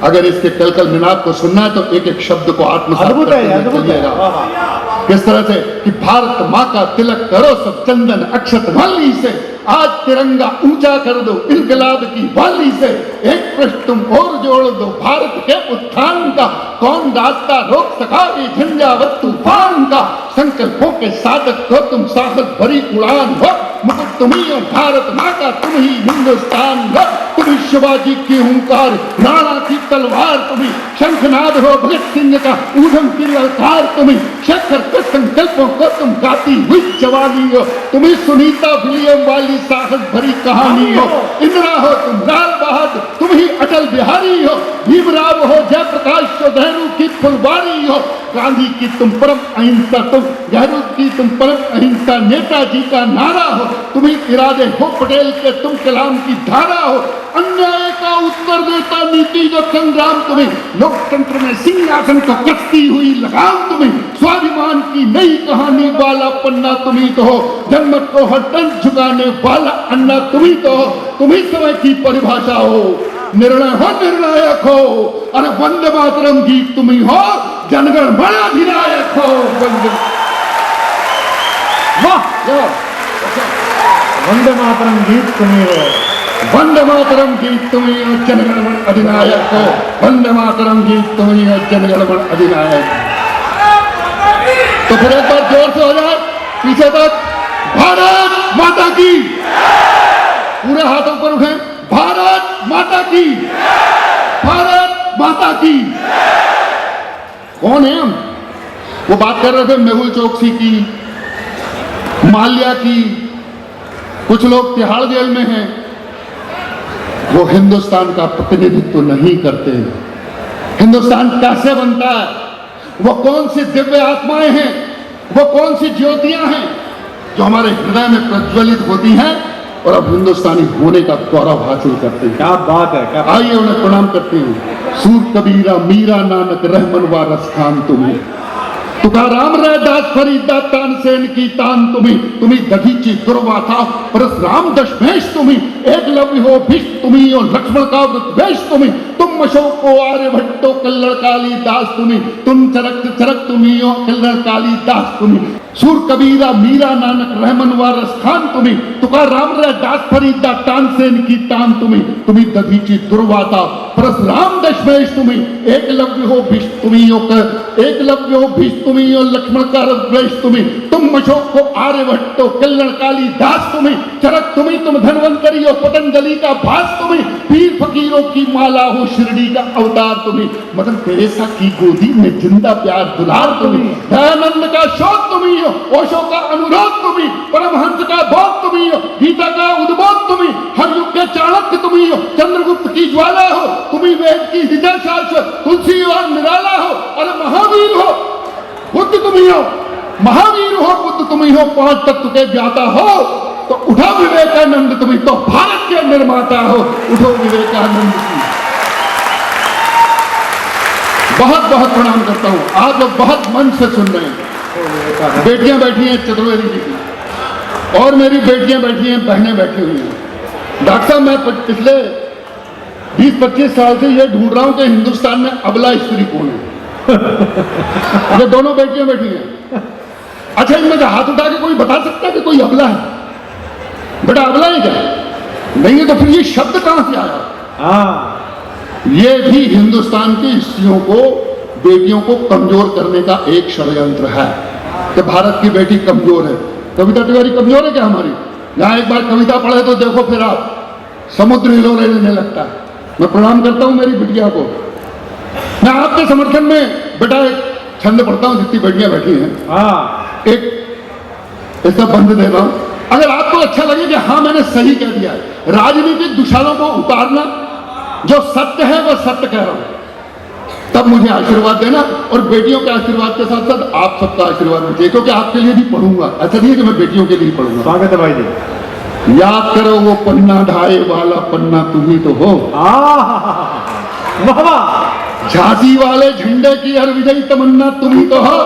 अगर इसके कलकल मिनाप को सुनना है तो एक एक शब्द को आत्मसात करते हुए चलिएगा। किस तरह से कि भारत माँ का तिलक करो सब चंदन अक्षत वाली से, आज तिरंगा ऊंचा कर दो इनकलाब की वाली से, एक पृष्ठ तुम और जोड़ दो भारत के उत्थान का, कौन रास्ता रोक सका ये झंझावत तूफान का, संकल्पों के साधक हो तुम साहस भरी उड़ान हो, मुकुट तुम ही हो भारत माँ का तुम ही हिंदुस्तान हो, तुम ही शिवाजी की हुंकार राणा की तलवार, तुम ही शंखनाद हो भगत सिंह का ऊधम की ललकार, तुम ही शेखर के संकल्पों को तुम गाती हुई जवानी हो, तुम ही सुनीता विलियम वाली साहस भरी कहानी हो, इंदिरा हो तुम लाल बहादुर, तुम ही अटल बिहारी हो, भीमराव हो जयप्रकाश नेहरू की फुलवारी हो, गांधी की तुम परम अहिंसा, तुम नेहरू की तुम परम अहिंसा, नेताजी का नारा हो, तुम ही इरादे हो पटेल के तुम कलाम की धारा हो, अन्याय का उत्तर देता नीति जो संग्राम तुम्हें, लोकतंत्र में सिंहासन को कसती हुई लगाम तुम्हें, स्वाभिमान की नई कहानी वाला पन्ना तुम्ही तो हो, जनमत को हर तन झुकाने वाला अन्ना तुम्ही तो हो, तुम्ही समय की परिभाषा हो, निर्णय हो निर्णायक हो, अरे वंदे मातरम गीत तुम्ही हो, जनगण मन अधिनायक हो, वंदे मातरम गीत तुम्ही हो, वंदे मातरम गीत तुम्ही हो, जनगण मन अधिनायक हो, वंदे मातरम गीत तुम्ही हो, जनगण मन अधिनायक। तो फिर एक बार जोर से हो जाए पीछे तक, भारत माता की, पूरे हाथों पर उठे, भारत माता की, भारत माता की। कौन है हम? वो बात कर रहे थे मेहुल चोकसी की, माल्या की, कुछ लोग तिहाड़ जेल में हैं, वो हिंदुस्तान का प्रतिनिधित्व नहीं करते। हिंदुस्तान कैसे बनता है, वो कौन सी दिव्य आत्माएं हैं, वो कौन सी ज्योतियां हैं जो हमारे हृदय में प्रज्वलित होती हैं और अब हिंदुस्तानी होने का गौरव हासिल करते हैं। क्या बात है, क्या आइए उन्हें प्रणाम करते हैं। सूर कबीरा मीरा नानक रहमन व रसखान तुम्हें, तुकाराम रैदास फरीदा तानसेन की तान तुम्ही दधीची दुर्वासा परशुराम दशमेश तुम्ही, एकलव्य हो भीष्म तुम्ही और लक्ष्मण का वृद्धवेश तुम्ही, तुम अशोक को आर्यभट्टो कल्लड़ कालिदास तुम्ही, तुम चरक चरक तुम्ही हो कल्लड़ कालिदास तुम्ही, सूर कबीरा मीरा नानक रहमन व रसखान तुम्ही, तुकाराम रैदास फरीदा तानसेन की तान तुम्ही दधीची दुर्वासा परशुराम दशमेश तुम्ही, एकलव्य हो भीष्म तुम्ही हो एकलव्य हो भीष्म तुम्ही और लक्ष्मण का वृद्धवेश तुम्ही, तुम अशोक को आर्यभट्टो कल्लड़ कालिदास तुम्ही, चरक तुम्ही तुम धन्वंतरी हो पतंजलि का भास तुम्ही, पीर फकीरों की माला हो शिरडी का अवतार तुम्ही, मदन तेरेसा की गोदी में जिंदा प्यार दुलार तुम्ही, दयानंद का शोक तुम्ही हो, ओशो का अनुरोध तुम्ही, परमहंस का बोध तुम्ही हो, गीता का उद्बोध तुम्ही, हर युग के चाणक्य तुम्ही हो, चंद्रगुप्त की ज्वाला हो, तुम्ही वेद की हृदय शाश्वत तुलसी और निराला हो, अरे महावीर हो बुद्ध तुम्ही हो, महावीर हो बुद्ध तुम्ही हो, पांच तत्व के ज्ञाता हो, तो उठो विवेकानंद तुम्ही, तो भारत के निर्माता हो, उठो विवेकानंद की। बहुत बहुत प्रणाम करता हूं, आज लोग बहुत मन से सुन रहे हैं। बेटियां बैठी हैं चतुर्वेदी जी की, और मेरी बेटियां बैठी हैं, बहनें बैठी हुई हैं। डॉक्टर साहब मैं पिछले 20-25 साल से ये ढूंढ रहा हूं कि हिंदुस्तान में अबला स्त्री कौन है। ये दोनों बेटियां बैठी हैं। अच्छा इनमें से हाथ उठा के कोई बता सकता है कि कोई अबला है? बेटा अबला है क्या? नहीं है तो फिर ये शब्द कहां से आया? ये भी हिंदुस्तान की स्त्रियों को, बेटियों को कमजोर करने का एक षड्यंत्र है कि भारत की बेटी कमजोर है। कविता तिवारी कमजोर है क्या हमारी? यहां एक बार कविता पढ़े तो देखो फिर आप समुद्र हिलोरे लेने लगता है। मैं प्रणाम करता हूं मेरी बिटिया को। मैं आपके समर्थन में बेटा एक छंद पढ़ता हूं, जितनी बेटियां बैठी हैं एक ऐसा बंद दे रहा हूं, अगर आपको अच्छा लगे कि हाँ मैंने सही कह दिया है। राजनीतिक दुशालों को उतारना, जो सत्य है वह सत्य कह रहा हूं, तब मुझे आशीर्वाद देना, और बेटियों के आशीर्वाद के साथ साथ आप सबका आशीर्वाद मुझे, क्योंकि आपके लिए भी पढ़ूंगा। ऐसा नहीं है कि मैं बेटियों के लिए पढ़ूंगा। स्वागत है भाई जी। याद करो वो पन्ना ढाए वाला पन्ना तुम ही तो हो, झांसी वाले झंडे की हर विजयी तमन्ना तुम ही तो हो,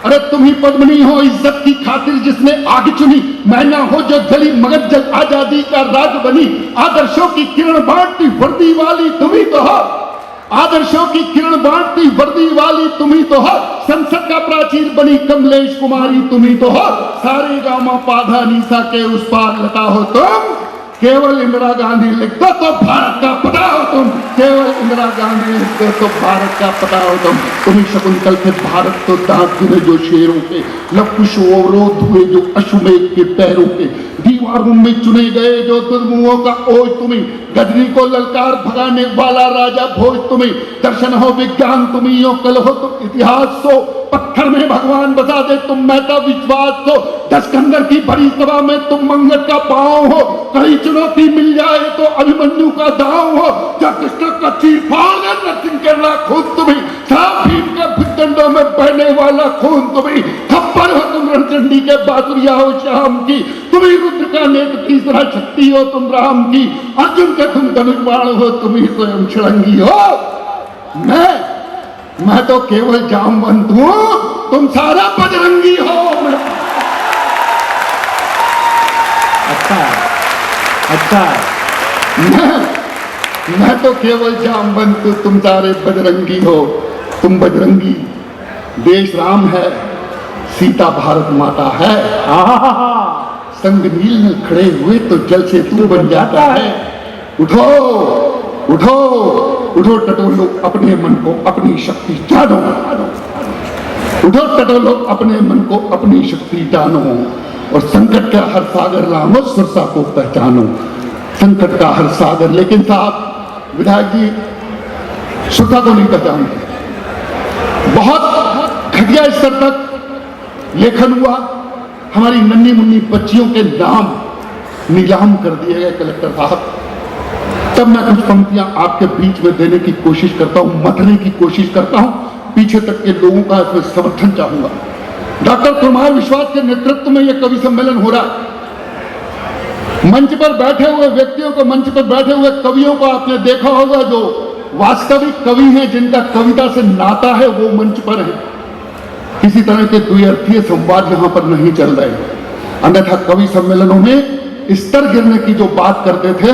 अरे तुम ही पद्मनी हो इज्जत की खातिर जिसने आग चुनी, मैना हो जो जली मगर जल आजादी का राज बनी, आदर्शों की किरण बांटती वर्दी वाली तुम ही तो हो, आदर्शों की किरण बांटती वर्दी वाली तुम ही तो हो, संसद का प्राचीर बनी कमलेश कुमारी तुम ही तो हो, सारे गामा पाधा निशा के उस पार लता हो तुम, केवल इंदिरा गांधी लिख दो तो भारत का पता हो तुम, केवल इंदिरा गांधी लिख दो तो भारत का पता हो तुम ही शकुंतल थे भारत तो दांत गिरे जो शेरों के, लवकुश अवरोध हुए जो अश्वमेध के पैरों के, दीवारों में चुने गए जो दुर्मुहों का ओज तुम्हें, गजनी को ललकार भगाने वाला राजा भोज तुम्हें, दर्शन हो विज्ञान तुम्ही हो, कल हो तुम इतिहास हो, पत्थर में भगवान बसा दे तुम महता विश्वास हो, 10 कंदर की बड़ी सभा में तुम मंगत का पांव हो, कहीं चुनौती मिल जाए तो अभिमन्यु का दांव हो, जब कृष्ण का चीर फाड़ नरसिंह के खून तुम्हें, सांप भीम के भुजदंडों में बहने वाला खून तुम्हें, थप्पड़ हो तुम रणचंडी के बासुरिया हो श्याम की, तुम्ही रुद्र का नेत्र तीसरा शक्ति हो तुम राम की, अर्जुन के तुम धनुष बाण हो तुम ही स्वयं षडंगी हो, मैं तो केवल जामवंत हूं, तुम सारा बजरंगी हो। अच्छा मैं तो केवल जामवंत हूं, तुम सारे बजरंगी हो, तुम बजरंगी, देश राम है, सीता भारत माता है, संग नील में खड़े हुए तो जल से तू बन जाता है, उठो उठो उठो टटोलो अपने मन को अपनी शक्ति जानो, उठो टटोलो अपने मन को अपनी शक्ति जानो, और संकट का हर सागर रामो सुरसा को पहचानो, संकट का हर सागर। लेकिन साहब विधायक जी सुरसा को नहीं पहचानते, बहुत घटिया स्तर तक लेखन हुआ, हमारी नन्ही मुन्नी बच्चियों के नाम नीलाम कर दिए गए कलेक्टर साहब। तब मैं कुछ पंक्तियां आपके बीच में देने की कोशिश करता हूं, मथने की कोशिश करता हूं, पीछे तक के लोगों का इसमें समर्थन चाहूंगा। डॉक्टर कुमार विश्वास के नेतृत्व में यह कवि सम्मेलन हो रहा है। मंच पर बैठे हुए व्यक्तियों को, मंच पर बैठे हुए कवियों को आपने देखा होगा, जो वास्तविक कवि हैं, जिनका कविता से नाता है, वो मंच पर है। किसी तरह के द्विअर्थीय संवाद यहां पर नहीं चल रहे, अन्यथा कवि सम्मेलनों में स्तर गिरने की जो बात करते थे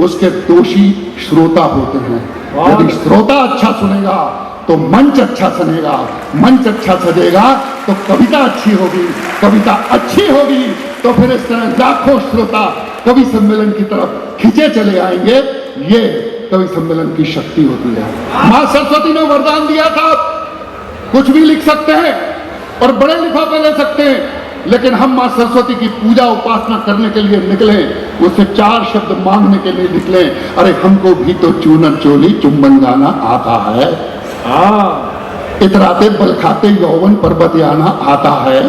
उसके दोषी श्रोता होते हैं। यदि श्रोता अच्छा सुनेगा तो मंच अच्छा सनेगा, मंच अच्छा सजेगा तो कविता अच्छी होगी, कविता अच्छी होगी तो फिर इस तरह लाखों श्रोता कवि सम्मेलन की तरफ खींचे चले आएंगे। ये कवि सम्मेलन की शक्ति होती है। मां सरस्वती ने वरदान दिया था, कुछ भी लिख सकते हैं और बड़े लिफाफे ले सकते हैं, लेकिन हम मां सरस्वती की पूजा उपासना करने के लिए निकले, उससे 4 शब्द मांगने के लिए निकले। अरे हमको भी तो चूनर चोली चुंबन गाना आता है, इतराते बल खाते यौवन पर्वत आना आता है।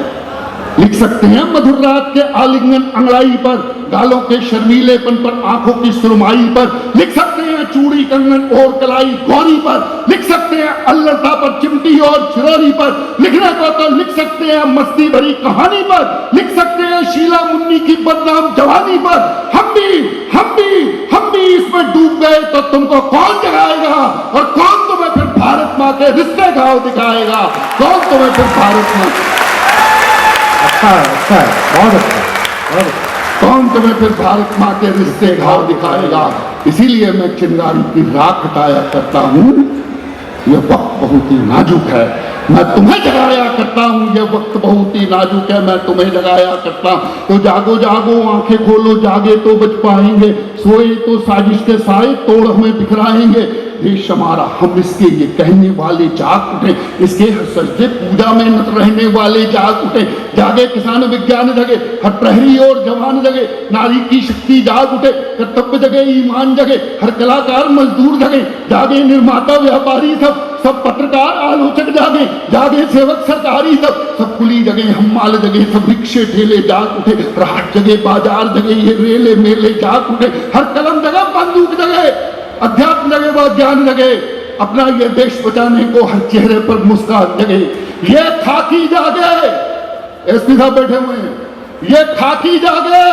लिख सकते हैं मधुर रात के आलिंगन अंगड़ाई पर, गालों के शर्मीलेपन पर, आंखों की सुरमाई पर। लिख सकते हैं चूड़ी कंगन और कलाई गौरी पर। लिख सकते हैं अल्लड़ता पर, चिमटी और चिरौरी पर। लिखने को तो लिख सकते हैं मस्ती भरी कहानी पर। लिख सकते हैं शीला मुन्नी की बदनाम जवानी पर। हम भी इसमें डूब गए तो तुमको कौन जगाएगा, और कौन तुम्हें फिर भारत माँ के रिश्ते घाव दिखाएगा, कौन तुम्हें फिर भारत माँ अच्छा बहुत अच्छा। कौन तुम्हें फिर भारत माँ के रिश्ते घाव दिखाएगा। इसीलिए मैं चिंगारी की राख हटाया करता हूँ, यह वक्त बहुत ही नाजुक है, मैं तुम्हें जगाया करता हूँ, यह वक्त बहुत ही नाजुक है, मैं तुम्हें जगाया करता हूँ। तो जागो जागो आंखें खोलो, जागे तो बच पाएंगे, सोए तो साजिश के साए तोड़ हमें बिखराएंगे। देश हमारा हम इसके ये कहने वाले जाग उठे, इसके हर सजदे पूजा में नत रहने वाले जाग उठे। जागे किसान विज्ञान जगे, हर प्रहरी और जवान जगे, नारी की शक्ति जाग उठे, कर्तव्य जगे ईमान जगे, हर कलाकार मजदूर जगे। जागे निर्माता व्यापारी सब पत्रकार आलोचक जागे, जागे सेवक सरकारी सब कुली जगे, हम्माल जगे, सब रिक्शे ठेले जाग उठे, राहत जगे बाजार जगे, ये रेले मेले जाग उठे। हर कलम जगह बंदूक जगे, अध्यात्म जगे व ज्ञान जगे, अपना ये देश बचाने को हर चेहरे पर मुस्कान जगे। ये खाकी जागे, एसपी साहब बैठे हुए हैं, ये खाकी जागे,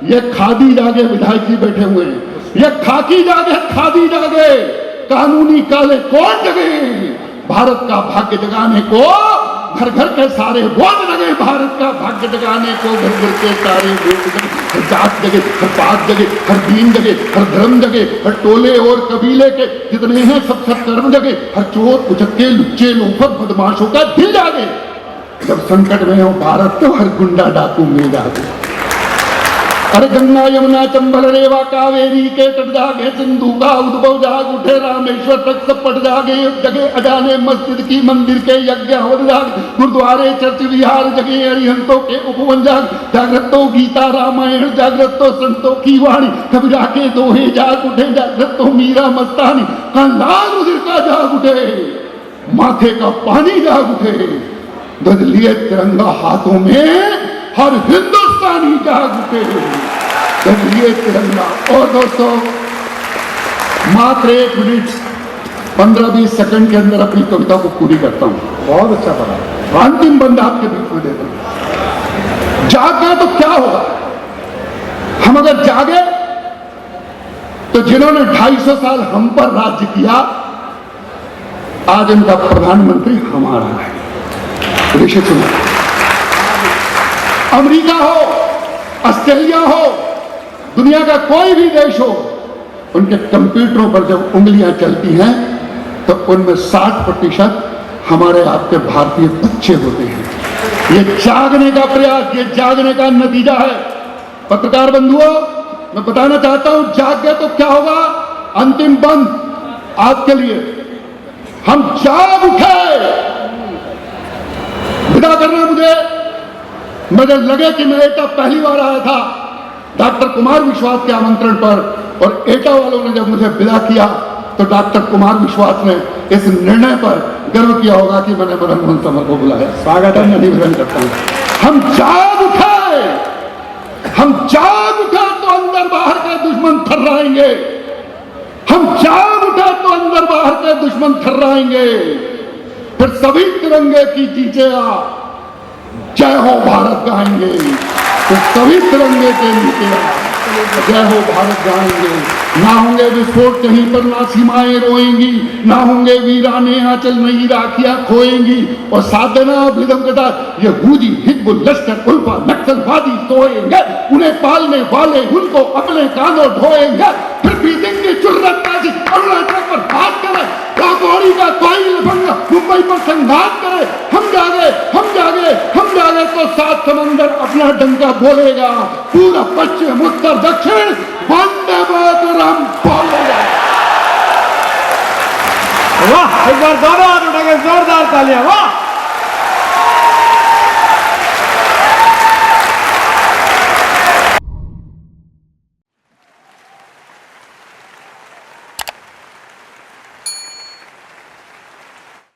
ये खादी जागे, विधायक जी बैठे हुए हैं, ये खाकी जागे खादी जागे, कानूनी काले कोर्ट जगे, भारत का भाग्य जगाने को घर घर के सारे वोट लगे भारत का भाग्य जगाने को, घर घर के सारे वोट लगे, हर जात जगे, हर पात जगे, हर दीन जगे, हर धर्म जगे, हर टोले और कबीले के जितने हैं सब कर्म जगे, हर चोर उचक्के लुच्चे लोफर बदमाशों का दिल जागे। जब संकट में हो भारत तो हर गुंडा डाकू मिल जागे। अरे गंगा यमुना चंबल रेवा कावेरी के तट जागे, सिंधु का उद्भव जाग उठे, रामेश्वर तक सब पट जागे, जगे अजाने मस्जिद की मंदिर के यज्ञ हो जाग, गुरुद्वारे चर्च विहार जगे, अरिहंतों के उपवन जाग, जागृतो गीता रामायण जागृतो संतों की वाणी, कबीरा के दोहे जाग उठे, जागृतो मीरा मस्तानी, कांधार उदिर का जाग उठे, माथे का पानी जाग उठे, ध्वज लिए तिरंगा हाथों में हर हिंदुस्तानी जाग उठे, ये तिरंगा। और दोस्तों मात्र 1 मिनट 15-20 सेकंड के अंदर अपनी कविता को पूरी करता हूं। बहुत अच्छा पढ़ा। अंतिम बंद आपके बीच में देता हूं। जाग गए तो क्या होगा? हम अगर जागे तो जिन्होंने 250 साल हम पर राज्य किया, आज इनका प्रधानमंत्री हमारा है। ऋषि सुना, अमेरिका हो, ऑस्ट्रेलिया हो, दुनिया का कोई भी देश हो, उनके कंप्यूटरों पर जब उंगलियां चलती हैं तो उनमें 60% हमारे आपके भारतीय बच्चे होते हैं। ये जागने का प्रयास, ये जागने का नतीजा है। पत्रकार बंधुओं, मैं बताना चाहता हूं, जाग गए तो क्या होगा? अंतिम बंद आपके लिए, हम जाग उठे। विदा करना मुझे लगे कि मैं एटा पहली बार आया था डॉक्टर कुमार विश्वास के आमंत्रण पर, और एटा वालों ने जब मुझे विदा किया तो डॉक्टर कुमार विश्वास ने इस निर्णय पर गर्व किया होगा कि मैंने मदन मोहन समर को बुलाया। स्वागत है, मैं निवेदन करता हूं। हम जाग उठे, हम जाग उठे तो अंदर बाहर के दुश्मन थर्राएंगे, हम जाग उठे तो अंदर बाहर के दुश्मन थर्राएंगे। फिर सभी तिरंगे की चींचियां जय हो भारत गाएंगे, तो सभी तिरंगे के नीचे जय हो भारत गाएंगे। ना होंगे विस्फोट कहीं पर, ना सीमाएं रोएंगी, ना होंगे वीराने आंचल नई राखियां खोएंगी। और साथ देना अभिदम के साथ, ये हूजी हिजबुल लश्कर उल्फा नक्सलवादी सोएंगे, उन्हें पालने वाले उनको अपने कानों ढोएंगे। फिर भी देंगे जुर्रत ताजी अरुणाचल पर बात करे, काकोरी का कोई लफंगा मुंबई पर संघात करे। हम जागे, हम जागे, हम जागे तो 7 समंदर अपना डंका बोलेगा, पूरा पश्चिम उत्तर दक्षिण वंदे मातरम बोलेगा। वाह, एक बार दोनों हाथ उठाकर जोरदार तालियां। वाह।